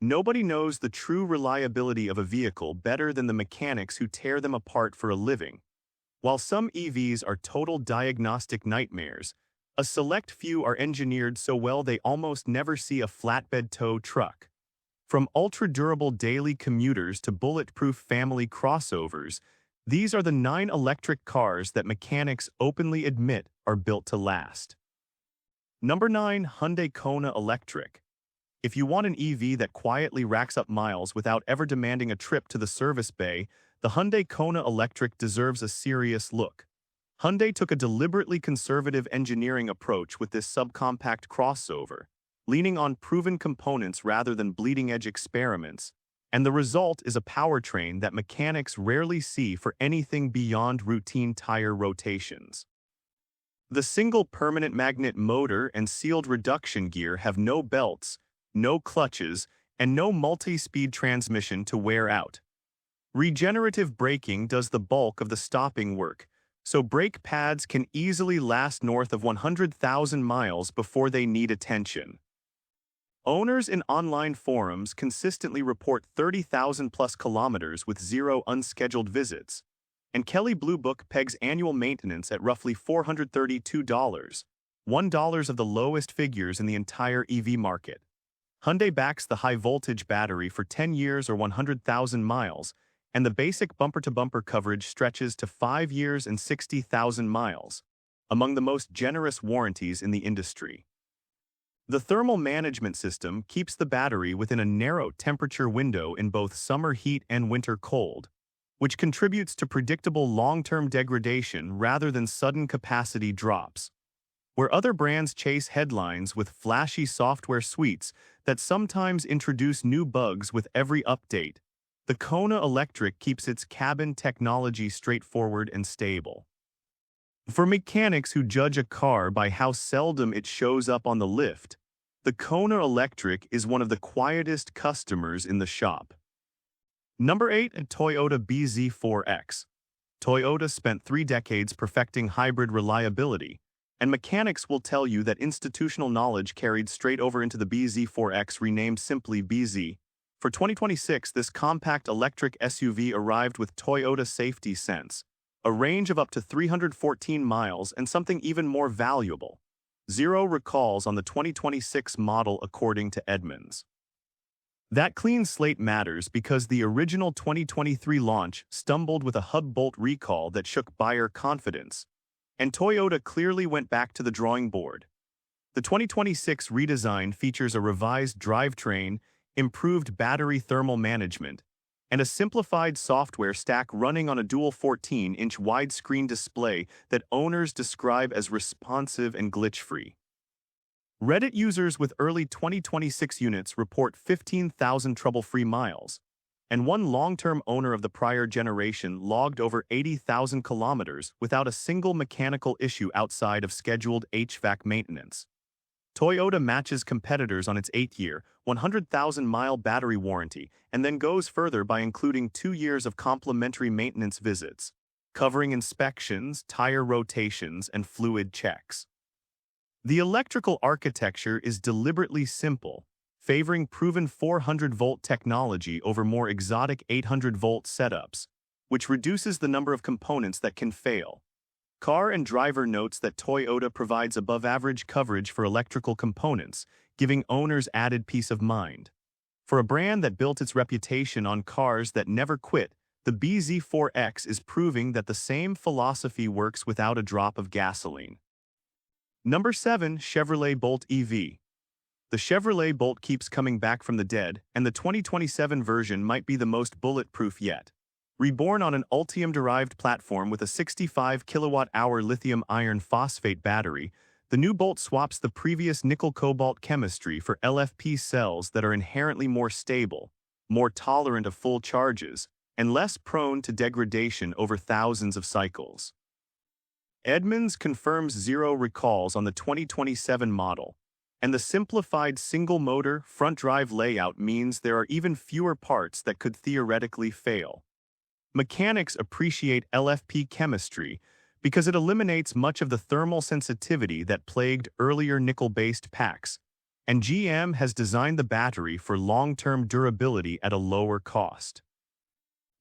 Nobody knows the true reliability of a vehicle better than the mechanics who tear them apart for a living. While some EVs are total diagnostic nightmares, a select few are engineered so well they almost never see a flatbed tow truck. From ultra-durable daily commuters to bulletproof family crossovers, these are the 9 electric cars that mechanics openly admit are built to last. Number 9. Hyundai Kona Electric. If you want an EV that quietly racks up miles without ever demanding a trip to the service bay, the Hyundai Kona Electric deserves a serious look. Hyundai took a deliberately conservative engineering approach with this subcompact crossover, leaning on proven components rather than bleeding-edge experiments, and the result is a powertrain that mechanics rarely see for anything beyond routine tire rotations. The single permanent magnet motor and sealed reduction gear have no belts, no clutches, and no multi-speed transmission to wear out. Regenerative braking does the bulk of the stopping work, so brake pads can easily last north of 100,000 miles before they need attention. Owners in online forums consistently report 30,000 plus kilometers with 0 unscheduled visits, and Kelley Blue Book pegs annual maintenance at roughly $432, $1 of the lowest figures in the entire EV market. Hyundai backs the high-voltage battery for 10 years or 100,000 miles, and the basic bumper-to-bumper coverage stretches to 5 years and 60,000 miles, among the most generous warranties in the industry. The thermal management system keeps the battery within a narrow temperature window in both summer heat and winter cold, which contributes to predictable long-term degradation rather than sudden capacity drops. Where other brands chase headlines with flashy software suites that sometimes introduce new bugs with every update, the Kona Electric keeps its cabin technology straightforward and stable. For mechanics who judge a car by how seldom it shows up on the lift, the Kona Electric is one of the quietest customers in the shop. Number 8. Toyota bZ4X. Toyota spent 3 decades perfecting hybrid reliability, and mechanics will tell you that institutional knowledge carried straight over into the bZ4X, renamed simply BZ. For 2026, this compact electric SUV arrived with Toyota Safety Sense, a range of up to 314 miles, and something even more valuable: 0 recalls on the 2026 model, according to Edmunds. That clean slate matters because the original 2023 launch stumbled with a hub bolt recall that shook buyer confidence, and Toyota clearly went back to the drawing board. The 2026 redesign features a revised drivetrain, improved battery thermal management, and a simplified software stack running on a dual 14-inch widescreen display that owners describe as responsive and glitch-free. Reddit users with early 2026 units report 15,000 trouble-free miles, and one long-term owner of the prior generation logged over 80,000 kilometers without a single mechanical issue outside of scheduled HVAC maintenance. Toyota matches competitors on its 8-year, 100,000-mile battery warranty and then goes further by including 2 years of complimentary maintenance visits, covering inspections, tire rotations, and fluid checks. The electrical architecture is deliberately simple, favoring proven 400-volt technology over more exotic 800-volt setups, which reduces the number of components that can fail. Car and Driver notes that Toyota provides above-average coverage for electrical components, giving owners added peace of mind. For a brand that built its reputation on cars that never quit, the bZ4X is proving that the same philosophy works without a drop of gasoline. Number 7. Chevrolet Bolt EV. The Chevrolet Bolt keeps coming back from the dead, and the 2027 version might be the most bulletproof yet. Reborn on an Ultium-derived platform with a 65 kilowatt-hour lithium iron phosphate battery, the new Bolt swaps the previous nickel-cobalt chemistry for LFP cells that are inherently more stable, more tolerant of full charges, and less prone to degradation over thousands of cycles. Edmunds confirms 0 recalls on the 2027 model, and the simplified single-motor, front-drive layout means there are even fewer parts that could theoretically fail. Mechanics appreciate LFP chemistry because it eliminates much of the thermal sensitivity that plagued earlier nickel-based packs, and GM has designed the battery for long-term durability at a lower cost.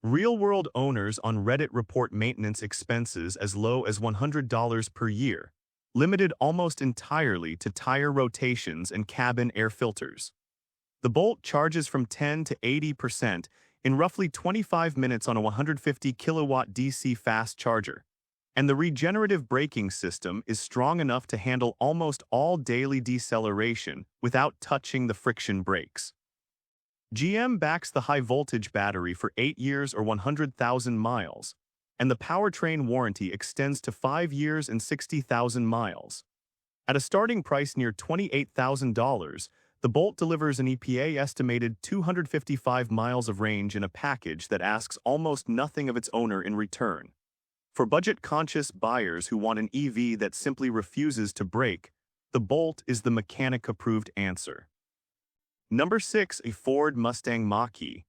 Real-world owners on Reddit report maintenance expenses as low as $100 per year, limited almost entirely to tire rotations and cabin air filters. The Bolt charges from 10 to 80% in roughly 25 minutes on a 150 kilowatt DC fast charger, and the regenerative braking system is strong enough to handle almost all daily deceleration without touching the friction brakes. GM backs the high-voltage battery for 8 years or 100,000 miles, and the powertrain warranty extends to 5 years and 60,000 miles. At a starting price near $28,000, the Bolt delivers an EPA-estimated 255 miles of range in a package that asks almost nothing of its owner in return. For budget-conscious buyers who want an EV that simply refuses to brake, the Bolt is the mechanic-approved answer. Number 6. A Ford Mustang Mach-E.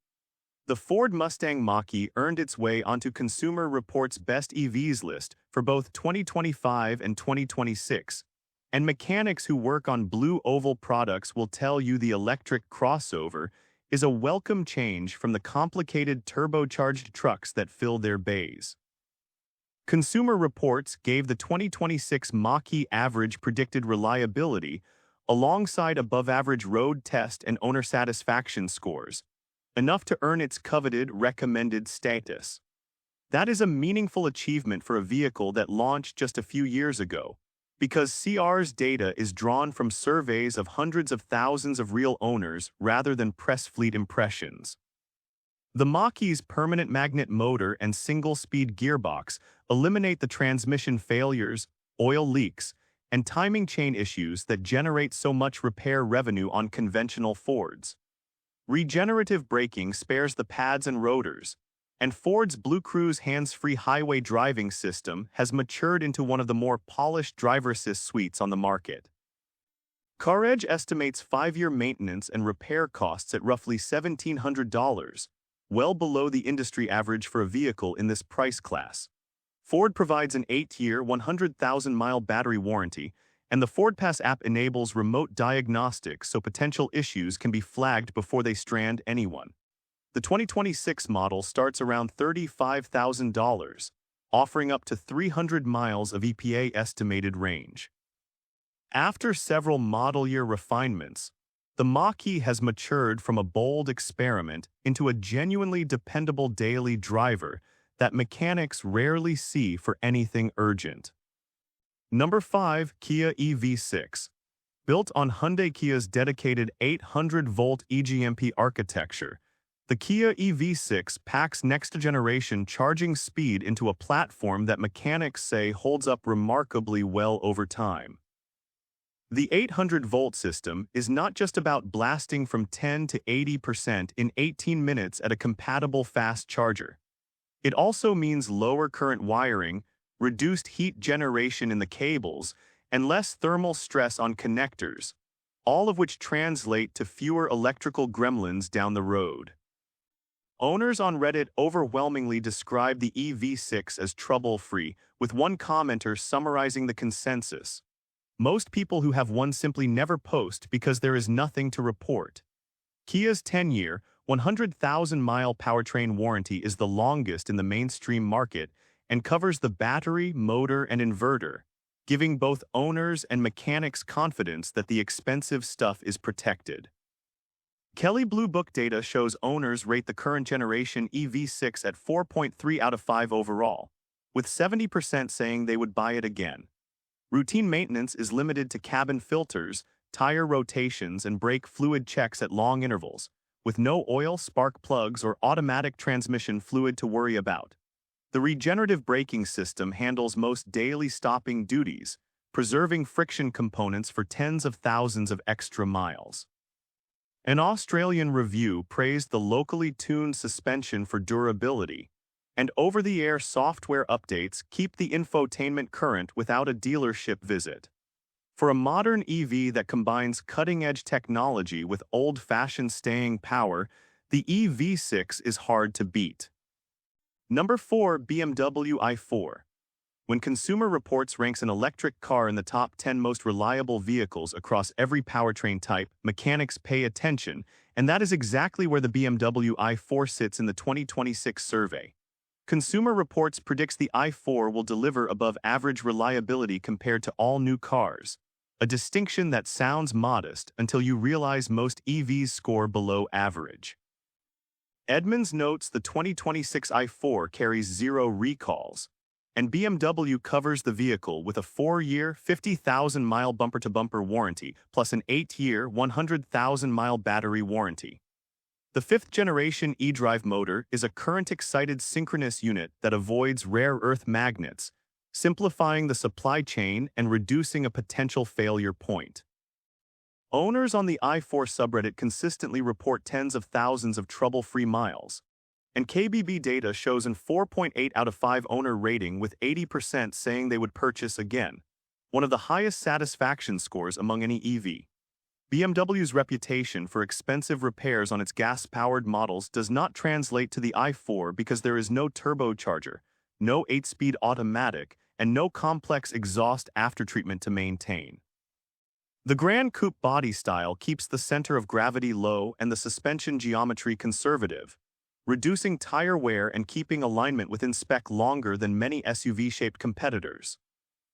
The Ford Mustang Mach-E earned its way onto Consumer Reports' Best EVs list for both 2025 and 2026, and mechanics who work on Blue Oval products will tell you the electric crossover is a welcome change from the complicated turbocharged trucks that fill their bays. Consumer Reports gave the 2026 Mach-E average predicted reliability alongside above-average road test and owner satisfaction scores, enough to earn its coveted recommended status. That is a meaningful achievement for a vehicle that launched just a few years ago, because CR's data is drawn from surveys of hundreds of thousands of real owners rather than press fleet impressions. The Mach-E's permanent magnet motor and single-speed gearbox eliminate the transmission failures, oil leaks, and timing chain issues that generate so much repair revenue on conventional Fords. Regenerative braking spares the pads and rotors, and Ford's Blue Cruise hands-free highway driving system has matured into one of the more polished driver assist suites on the market. CarEdge estimates 5-year maintenance and repair costs at roughly $1,700, well below the industry average for a vehicle in this price class. Ford provides an 8-year, 100,000-mile battery warranty, and the FordPass app enables remote diagnostics so potential issues can be flagged before they strand anyone. The 2026 model starts around $35,000, offering up to 300 miles of EPA-estimated range. After several model year refinements, the Mach-E has matured from a bold experiment into a genuinely dependable daily driver that mechanics rarely see for anything urgent. Number 5. Kia EV6. Built on Hyundai Kia's dedicated 800-volt EGMP architecture, the Kia EV6 packs next-generation charging speed into a platform that mechanics say holds up remarkably well over time. The 800-volt system is not just about blasting from 10 to 80% in 18 minutes at a compatible fast charger. It also means lower current wiring, reduced heat generation in the cables, and less thermal stress on connectors, all of which translate to fewer electrical gremlins down the road. Owners on Reddit overwhelmingly describe the EV6 as trouble-free, with one commenter summarizing the consensus. Most people who have one simply never post because there is nothing to report. Kia's 10-year, 100,000-mile powertrain warranty is the longest in the mainstream market and covers the battery, motor, and inverter, giving both owners and mechanics confidence that the expensive stuff is protected. Kelley Blue Book data shows owners rate the current generation EV6 at 4.3 out of 5 overall, with 70% saying they would buy it again. Routine maintenance is limited to cabin filters, tire rotations, and brake fluid checks at long intervals, with no oil, spark plugs, or automatic transmission fluid to worry about. The regenerative braking system handles most daily stopping duties, preserving friction components for tens of thousands of extra miles. An Australian review praised the locally tuned suspension for durability, and over-the-air software updates keep the infotainment current without a dealership visit. For a modern EV that combines cutting-edge technology with old-fashioned staying power, the EV6 is hard to beat. Number 4. BMW i4. When Consumer Reports ranks an electric car in the top 10 most reliable vehicles across every powertrain type, mechanics pay attention, and that is exactly where the BMW i4 sits in the 2026 survey. Consumer Reports predicts the i4 will deliver above-average reliability compared to all new cars, a distinction that sounds modest until you realize most EVs score below average. Edmunds notes the 2026 i4 carries 0 recalls, and BMW covers the vehicle with a 4-year, 50,000-mile bumper-to-bumper warranty, plus an 8-year, 100,000-mile battery warranty. The 5th-generation eDrive motor is a current-excited synchronous unit that avoids rare earth magnets, simplifying the supply chain and reducing a potential failure point. Owners on the i4 subreddit consistently report tens of thousands of trouble-free miles, and KBB data shows an 4.8 out of 5 owner rating, with 80% saying they would purchase again, one of the highest satisfaction scores among any EV. BMW's reputation for expensive repairs on its gas-powered models does not translate to the i4 because there is no turbocharger, no 8-speed automatic, and no complex exhaust aftertreatment to maintain. The Grand Coupe body style keeps the center of gravity low and the suspension geometry conservative, reducing tire wear and keeping alignment within spec longer than many SUV-shaped competitors.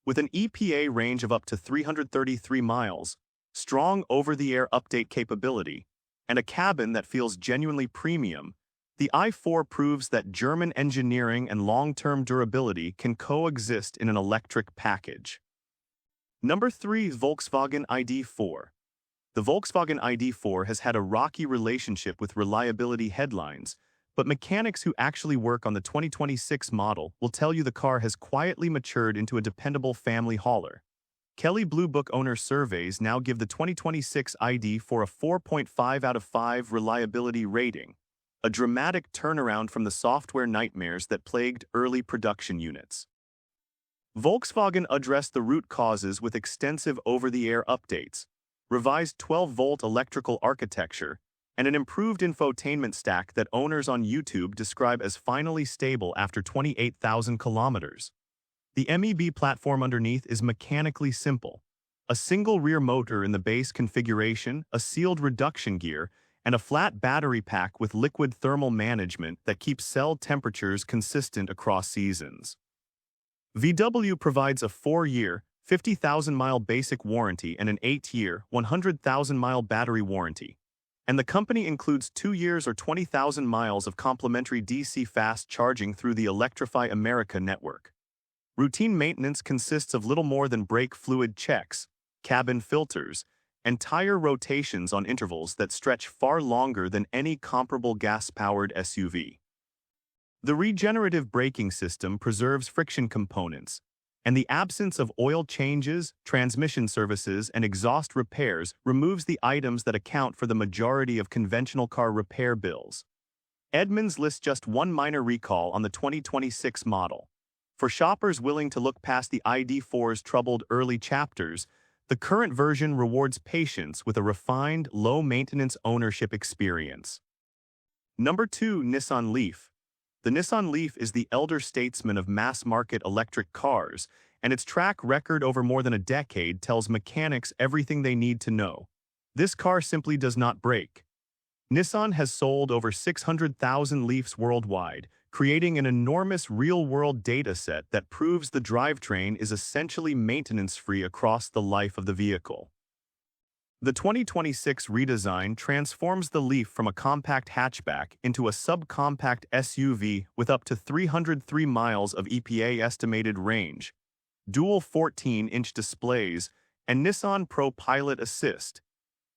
With an EPA range of up to 333 miles, strong over-the-air update capability, and a cabin that feels genuinely premium, the i4 proves that German engineering and long-term durability can coexist in an electric package. Number 3. Volkswagen ID.4. The Volkswagen ID.4 has had a rocky relationship with reliability headlines, but mechanics who actually work on the 2026 model will tell you the car has quietly matured into a dependable family hauler. Kelley Blue Book owner surveys now give the 2026 ID.4 a 4.5 out of 5 reliability rating, a dramatic turnaround from the software nightmares that plagued early production units. Volkswagen addressed the root causes with extensive over-the-air updates, revised 12-volt electrical architecture, and an improved infotainment stack that owners on YouTube describe as finally stable after 28,000 kilometers. The MEB platform underneath is mechanically simple: a single rear motor in the base configuration, a sealed reduction gear, and a flat battery pack with liquid thermal management that keeps cell temperatures consistent across seasons. VW provides a 4-year, 50,000-mile basic warranty and an 8-year, 100,000-mile battery warranty, and the company includes 2 years or 20,000 miles of complimentary DC fast charging through the Electrify America network. Routine maintenance consists of little more than brake fluid checks, cabin filters, and tire rotations on intervals that stretch far longer than any comparable gas-powered SUV. The regenerative braking system preserves friction components, and the absence of oil changes, transmission services, and exhaust repairs removes the items that account for the majority of conventional car repair bills. Edmunds lists just one minor recall on the 2026 model. For shoppers willing to look past the ID.4's troubled early chapters, the current version rewards patience with a refined, low-maintenance ownership experience. Number 2. Nissan Leaf. The Nissan Leaf is the elder statesman of mass-market electric cars, and its track record over more than a decade tells mechanics everything they need to know. This car simply does not break. Nissan has sold over 600,000 Leafs worldwide, creating an enormous real-world data set that proves the drivetrain is essentially maintenance-free across the life of the vehicle. The 2026 redesign transforms the Leaf from a compact hatchback into a subcompact SUV with up to 303 miles of EPA estimated range, dual 14-inch displays, and Nissan Pro Pilot Assist.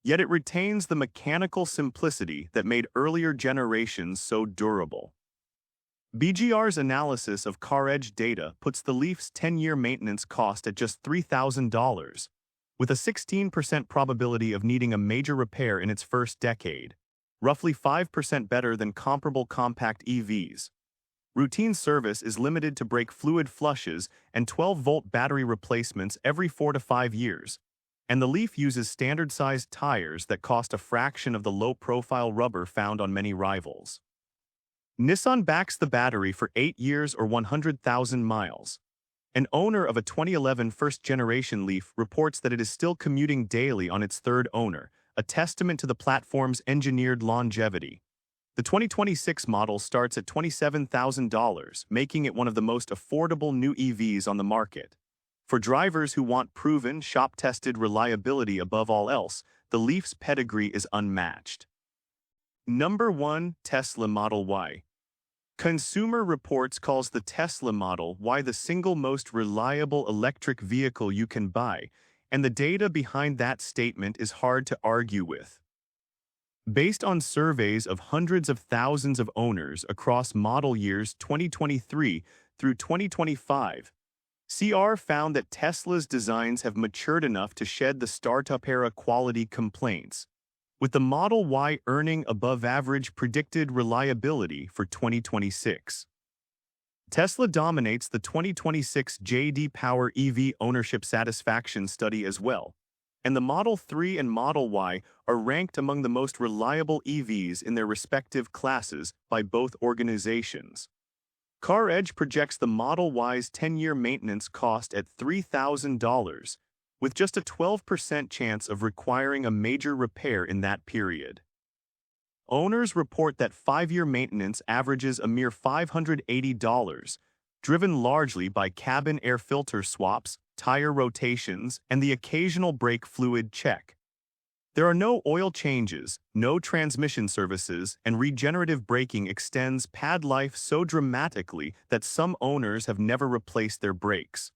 Yet it retains the mechanical simplicity that made earlier generations so durable. BGR's analysis of CarEdge data puts the Leaf's 10-year maintenance cost at just $3,000, with a 16% probability of needing a major repair in its first decade, roughly 5% better than comparable compact EVs. Routine service is limited to brake fluid flushes and 12-volt battery replacements every 4 to 5 years, and the Leaf uses standard-sized tires that cost a fraction of the low-profile rubber found on many rivals. Nissan backs the battery for 8 years or 100,000 miles. An owner of a 2011 first-generation Leaf reports that it is still commuting daily on its third owner, a testament to the platform's engineered longevity. The 2026 model starts at $27,000, making it one of the most affordable new EVs on the market. For drivers who want proven, shop-tested reliability above all else, the Leaf's pedigree is unmatched. Number 1. Tesla Model Y. Consumer Reports calls the Tesla Model Y the single most reliable electric vehicle you can buy, and the data behind that statement is hard to argue with. Based on surveys of hundreds of thousands of owners across model years 2023 through 2025, CR found that Tesla's designs have matured enough to shed the startup-era quality complaints, with the Model Y earning above-average predicted reliability for 2026. Tesla dominates the 2026 J.D. Power EV Ownership Satisfaction Study as well, and the Model 3 and Model Y are ranked among the most reliable EVs in their respective classes by both organizations. CarEdge projects the Model Y's 10-year maintenance cost at $3,000, with just a 12% chance of requiring a major repair in that period. Owners report that 5-year maintenance averages a mere $580, driven largely by cabin air filter swaps, tire rotations, and the occasional brake fluid check. There are no oil changes, no transmission services, and regenerative braking extends pad life so dramatically that some owners have never replaced their brakes.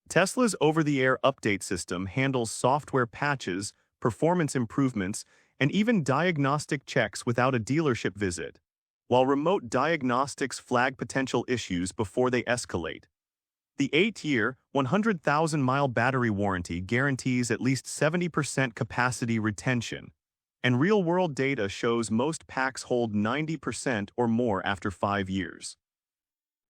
Tesla's over-the-air update system handles software patches, performance improvements, and even diagnostic checks without a dealership visit, while remote diagnostics flag potential issues before they escalate. The 8-year, 100,000-mile battery warranty guarantees at least 70% capacity retention, and real-world data shows most packs hold 90% or more after 5 years.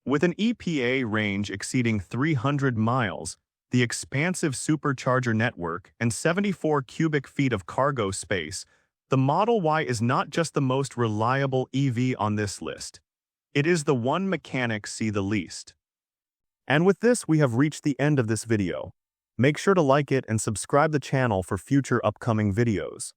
With an EPA range exceeding 300 miles, the expansive supercharger network, and 74 cubic feet of cargo space, the Model Y is not just the most reliable EV on this list. It is the one mechanics see the least. And with this, we have reached the end of this video. Make sure to like it and subscribe the channel for future upcoming videos.